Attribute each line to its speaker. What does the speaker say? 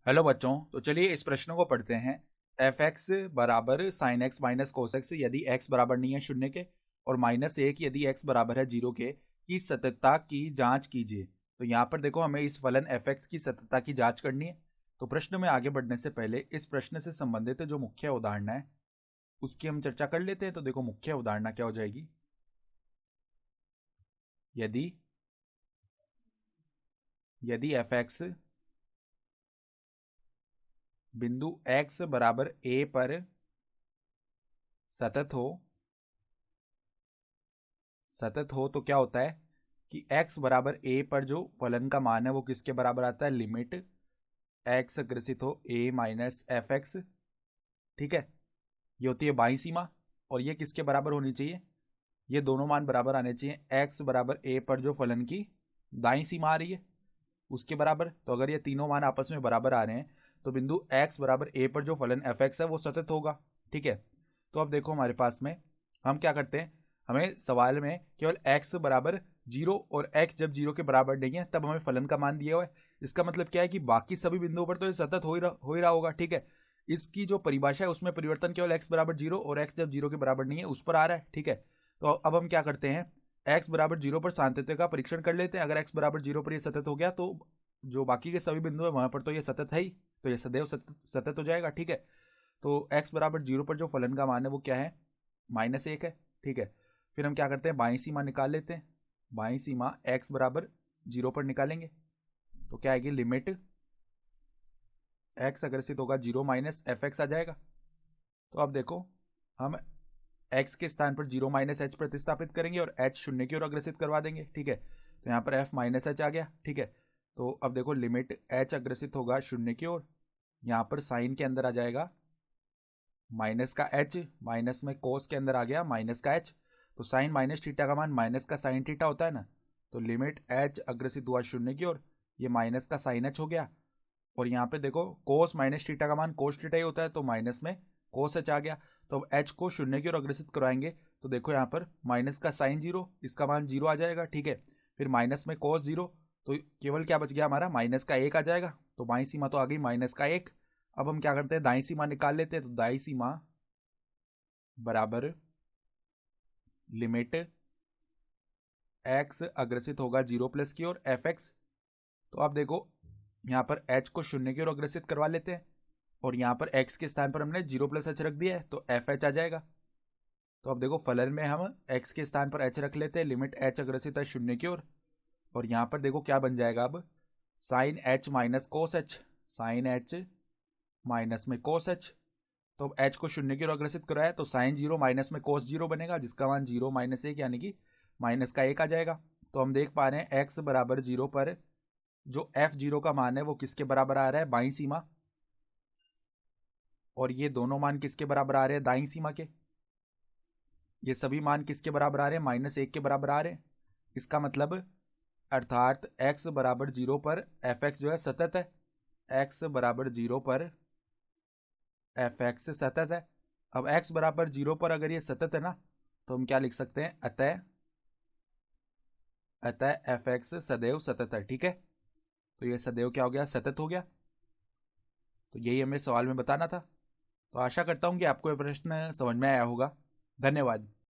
Speaker 1: Hello बच्चों, तो चलिए इस प्रश्न को पढ़ते हैं। एफ एक्स बराबर sine x minus cos x यदि एक्स बराबर नहीं है शून्य के और माइनस एक यदि एक्स बराबर है जीरो के की सततता की जांच कीजिए। तो यहाँ पर देखो, हमें इस फलन एफ एक्स की सततता की जांच करनी है। तो प्रश्न में आगे बढ़ने से पहले इस प्रश्न से संबंधित जो मुख्य उदाहरण है उसकी हम चर्चा कर लेते हैं। तो देखो, मुख्य उदाहरण क्या हो जाएगी। यदि यदि एफ एक्स बिंदु x बराबर a पर सतत हो तो क्या होता है कि x बराबर a पर जो फलन का मान है वो किसके बराबर आता है, लिमिट x अग्रसित हो a माइनस एफ एक्स। ठीक है, ये होती है बाईं सीमा। और ये किसके बराबर होनी चाहिए, ये दोनों मान बराबर आने चाहिए x बराबर a पर जो फलन की दाईं सीमा आ रही है उसके बराबर। तो अगर ये तीनों मान आपस में बराबर आ रहे हैं तो बिंदु x बराबर a पर जो फलन एफ एक्स है वो सतत होगा। ठीक है, तो अब देखो हमारे पास में हम क्या करते हैं, हमें सवाल में केवल x बराबर जीरो और x जब जीरो के बराबर नहीं है तब हमें फलन का मान दिया हुआ है। इसका मतलब क्या है कि बाकी सभी बिंदुओं पर तो ये सतत हो ही रहा होगा। ठीक है, इसकी जो परिभाषा है उसमें परिवर्तन केवल x बराबर जीरो और x जब जीरो के बराबर नहीं है उस पर आ रहा है। ठीक है, तो अब हम क्या करते हैं, x बराबर जीरो पर सातत्य का परीक्षण कर लेते हैं। अगर x बराबर जीरो पर ये सतत हो गया तो जो बाकी के सभी बिंदु है वहां पर तो ये सतत है ही, तो ये सदैव सतत हो जाएगा। ठीक है, तो x बराबर जीरो पर जो फलन का मान है वो क्या है, माइनस एक है। ठीक है, फिर हम क्या करते हैं, बाईं सीमा निकाल लेते हैं। बाईं सीमा x बराबर जीरो पर निकालेंगे तो क्या आएगी, लिमिट x अग्रसित होगा जीरो माइनस एफ एक्स आ जाएगा। तो अब देखो, हम x के स्थान पर जीरो माइनस एच प्रतिस्थापित करेंगे और h शून्य की ओर अग्रसित करवा देंगे। ठीक है, तो यहाँ पर f माइनस एच आ गया। ठीक है, तो अब देखो लिमिट h अग्रसित होगा शून्य की ओर, यहाँ पर साइन के अंदर आ जाएगा माइनस का h, माइनस में कोस के अंदर आ गया माइनस का h। तो साइन माइनस थीटा का मान माइनस का साइन थीटा होता है ना, तो लिमिट h अग्रसित हुआ शून्य की ओर, ये माइनस का साइन h हो गया। और यहाँ पे देखो कोस माइनस थीटा का मान कोस थीटा ही होता है, तो माइनस में कोस h आ गया। तो अब h को शून्य की ओर अग्रसित कराएंगे तो देखो यहाँ पर माइनस का साइन जीरो, इसका मान जीरो आ जाएगा। ठीक है, फिर माइनस में कोस जीरो, तो केवल क्या बच गया हमारा, माइनस का एक आ जाएगा। तो बाईं सीमा तो आ गई माइनस का एक। अब हम क्या करते हैं, दाईं सीमा निकाल लेते हैं। तो दाईं सीमा बराबर लिमिट x अग्रसित होगा जीरो प्लस की ओर एफ एक्स। तो अब देखो यहाँ पर h को शून्य की ओर अग्रसित करवा लेते हैं और यहाँ पर x के स्थान पर हमने जीरो प्लस एच रख दिया है तो एफ एच आ जाएगा। तो अब देखो फलन में हम x के स्थान पर h रख लेते हैं, लिमिट h अग्रसित है शून्य की ओर। और यहाँ पर देखो क्या बन जाएगा, अब sine h minus cos H, sine h minus में कोस एच। तो अब h को शून्य की ओर अग्रसित कराया तो साइन जीरो माइनस में कोस जीरो बनेगा जिसका मान जीरो माइनस एक यानी कि माइनस का एक आ जाएगा। तो हम देख पा रहे हैं x बराबर जीरो पर जो f जीरो का मान है वो किसके बराबर आ रहा है, बाईं सीमा। और ये दोनों मान किसके बराबर आ रहे हैं, दाईं सीमा के। ये सभी मान किसके बराबर आ रहे हैं, माइनस एक के बराबर आ रहे हैं। इसका मतलब अर्थात x बराबर जीरो पर एफ एक्स जो है सतत है, x बराबर जीरो पर एफ एक्स सतत है। अब x बराबर जीरो पर अगर ये सतत है ना तो हम क्या लिख सकते हैं, अतः अतः एफ एक्स सदैव सतत है। ठीक है, तो ये सदैव क्या हो गया, सतत हो गया। तो यही हमें सवाल में बताना था। तो आशा करता हूं कि आपको ये प्रश्न समझ में आया होगा। धन्यवाद।